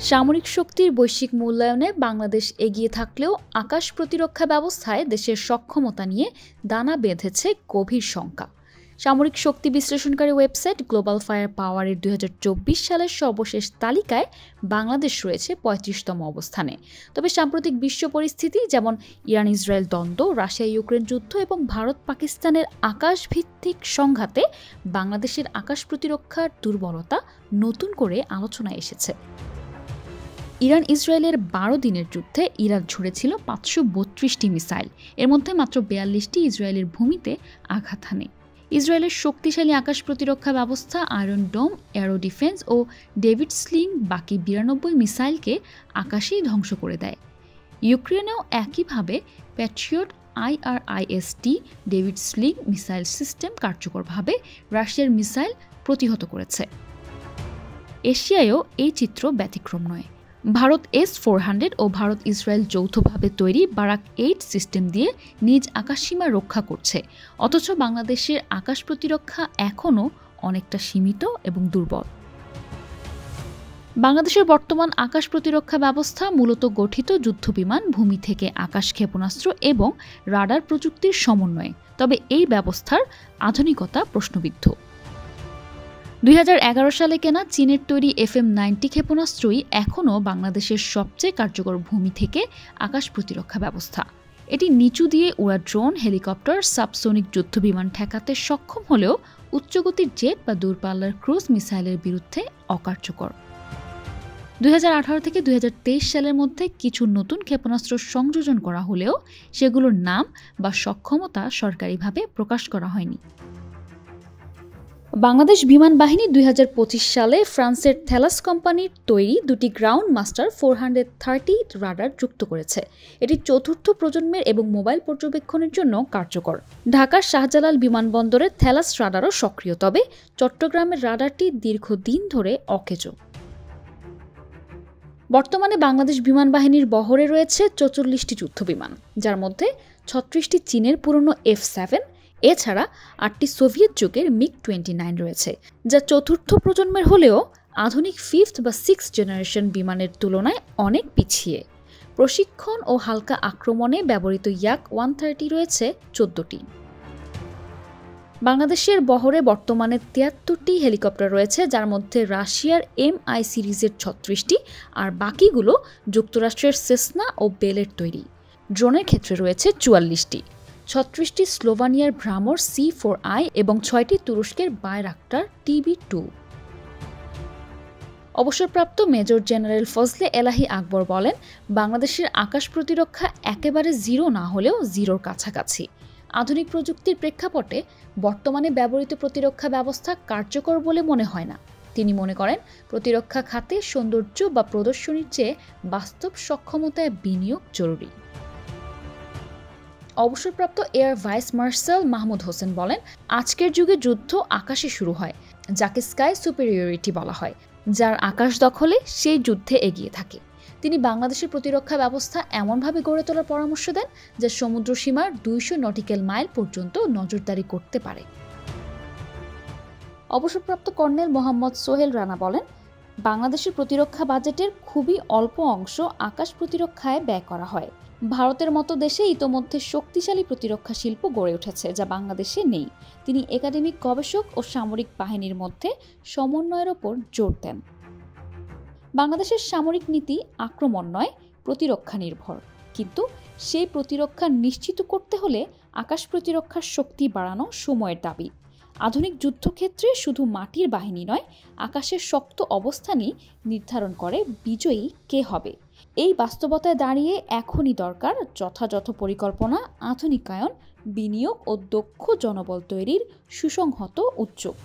সামরিক শক্তির বৈশ্বিক মূল্যায়নে বাংলাদেশ এগিয়ে থাকলেও আকাশ প্রতিরক্ষা ব্যবস্থায় দেশের সক্ষমতা নিয়ে দানা বেঁধেছে গভীর শঙ্কা। সামরিক শক্তি বিশ্লেষণকারী ওয়েবসাইট গ্লোবাল ফায়ার পাওয়ারের ২০২৪ সালের সর্বশেষ তালিকায় বাংলাদেশ রয়েছে ৩৫তম অবস্থানে। তবে সাম্প্রতিক বিশ্ব পরিস্থিতি যেমন ইরান ইসরায়েল দ্বন্দ্ব, রাশিয়া ইউক্রেন যুদ্ধ এবং ভারত পাকিস্তানের আকাশভিত্তিক সংঘাতে বাংলাদেশের আকাশ প্রতিরক্ষার দুর্বলতা নতুন করে আলোচনায় এসেছে। ইরান ইসরায়েলের ১২ দিনের যুদ্ধে ইরান ছুড়েছিল ৫৩২টি মিসাইল, এর মধ্যে মাত্র ৪২টি ইসরায়েলের ভূমিতে আঘাত হানে। ইসরায়েলের শক্তিশালী আকাশ প্রতিরক্ষা ব্যবস্থা আয়রন ডোম, এরো ডিফেন্স ও ডেভিড স্লিং বাকি ৯২ মিসাইলকে আকাশেই ধ্বংস করে দেয়। ইউক্রেনেও একইভাবে Patriot IRIS-T David sling missile system কার্যকরভাবে রাশিয়ার মিসাইল প্রতিহত করেছে। এশিয়ায়ও এই চিত্র ব্যতিক্রম নয়। ভারত S-400 ও ভারত ইসরায়েল যৌথভাবে তৈরি বারাক ৮ সিস্টেম দিয়ে নিজ আকাশসীমা রক্ষা করছে, অথচ বাংলাদেশের আকাশ প্রতিরক্ষা এখনও অনেকটা সীমিত এবং দুর্বল। বাংলাদেশের বর্তমান আকাশ প্রতিরক্ষা ব্যবস্থা মূলত গঠিত যুদ্ধবিমান, ভূমি থেকে আকাশ ক্ষেপণাস্ত্র এবং রাডার প্রযুক্তির সমন্বয়ে। তবে এই ব্যবস্থার আধুনিকতা প্রশ্নবিদ্ধ। ২০১১ সালে কেনা চীনের তৈরি FM-90 ক্ষেপণাস্ত্রই এখনও বাংলাদেশের সবচেয়ে কার্যকর ভূমি থেকে আকাশ প্রতিরক্ষা ব্যবস্থা। এটি নিচু দিয়ে উড়া ড্রোন, হেলিকপ্টার, সাবসোনিক যুদ্ধবিমান ঠেকাতে সক্ষম হলেও উচ্চগতির জেট বা দূরপাল্লার ক্রুজ মিসাইলের বিরুদ্ধে অকার্যকর। ২০১৮ থেকে ২০২৩ সালের মধ্যে কিছু নতুন ক্ষেপণাস্ত্র সংযোজন করা হলেও সেগুলোর নাম বা সক্ষমতা সরকারিভাবে প্রকাশ করা হয়নি। বাংলাদেশ বিমান বাহিনী ২০২৫ সালে ফ্রান্সের থেলাস কোম্পানির তৈরি দুটি গ্রাউন্ড মাস্টার 430 রাডার যুক্ত করেছে। এটি চতুর্থ প্রজন্মের এবং মোবাইল পর্যবেক্ষণের জন্য কার্যকর। ঢাকার শাহজালাল বিমানবন্দরের থেলাস রাডারও সক্রিয়, তবে চট্টগ্রামের রাডারটি দীর্ঘদিন ধরে অকেজো। বর্তমানে বাংলাদেশ বিমান বাহিনীর বহরে রয়েছে ৪৪টি যুদ্ধবিমান, যার মধ্যে ৩৬টি চীনের পুরনো F-7, এছাড়া ৮টি সোভিয়েত যুগের MiG-29 রয়েছে, যা চতুর্থ প্রজন্মের হলেও আধুনিক 5th বা 6th জেনারেশন বিমানের তুলনায় অনেক পিছিয়ে। প্রশিক্ষণ ও হালকা আক্রমণে ব্যবহৃত Yak-130 রয়েছে ১৪টি। বাংলাদেশের বহরে বর্তমানে ৭৩টি হেলিকপ্টার রয়েছে, যার মধ্যে রাশিয়ার MI সিরিজের ৩৬টি আর বাকিগুলো যুক্তরাষ্ট্রের সেসনা ও বেলের তৈরি। ড্রোনের ক্ষেত্রে রয়েছে ৪৪টি, ৩৬টি স্লোভানিয়ার ভ্রামর C4I এবং ৬টি তুরস্কের বায়রাক্টার TB2। অবসরপ্রাপ্ত মেজর জেনারেল ফজলে এলাহি আকবর বলেন, বাংলাদেশের আকাশ প্রতিরক্ষা একেবারে জিরো না হলেও জিরোর কাছাকাছি। আধুনিক প্রযুক্তির প্রেক্ষাপটে বর্তমানে ব্যবহৃত প্রতিরক্ষা ব্যবস্থা কার্যকর বলে মনে হয় না। তিনি মনে করেন, প্রতিরক্ষা খাতে সৌন্দর্য বা প্রদর্শনীর চেয়ে বাস্তব সক্ষমতায় বিনিয়োগ জরুরি। অবসরপ্রাপ্ত air vice marshal Mahmud Hossain বলেন, আজকের যুগে যুদ্ধ আকাশে শুরু হয়, যাকে স্কাই সুপেরিয়রিটি বলা হয়, যার আকাশ দখলে সেই যুদ্ধে এগিয়ে থাকে। তিনি বাংলাদেশের প্রতিরক্ষা ব্যবস্থা এমনভাবে গড়ে তোলার পরামর্শ দেন, যা সমুদ্র সীমার ২০০ নটিক্যাল মাইল পর্যন্ত নজরদারি করতে পারে। অবসরপ্রাপ্ত কর্নেল মোহাম্মদ সোহেল রানা বলেন, বাংলাদেশের প্রতিরক্ষা বাজেটের খুবই অল্প অংশ আকাশ প্রতিরক্ষায় ব্যয় করা হয়। ভারতের মতো দেশে ইতোমধ্যে শক্তিশালী প্রতিরক্ষা শিল্প গড়ে উঠেছে, যা বাংলাদেশে নেই। তিনি একাডেমিক গবেষক ও সামরিক বাহিনীর মধ্যে সমন্বয়ের ওপর জোর দেন। বাংলাদেশের সামরিক নীতি আক্রমণ নয়, প্রতিরক্ষা নির্ভর, কিন্তু সেই প্রতিরক্ষা নিশ্চিত করতে হলে আকাশ প্রতিরক্ষার শক্তি বাড়ানো সময়ের দাবি। আধুনিক যুদ্ধক্ষেত্রে শুধু মাটির বাহিনী নয়, আকাশের শক্ত অবস্থানই নির্ধারণ করে বিজয়ী কে হবে। এই বাস্তবতায় দাঁড়িয়ে এখনই দরকার যথাযথ পরিকল্পনা, আধুনিকায়ন, বিনিয়োগ ও দক্ষ জনবল তৈরির সুসংহত উদ্যোগ।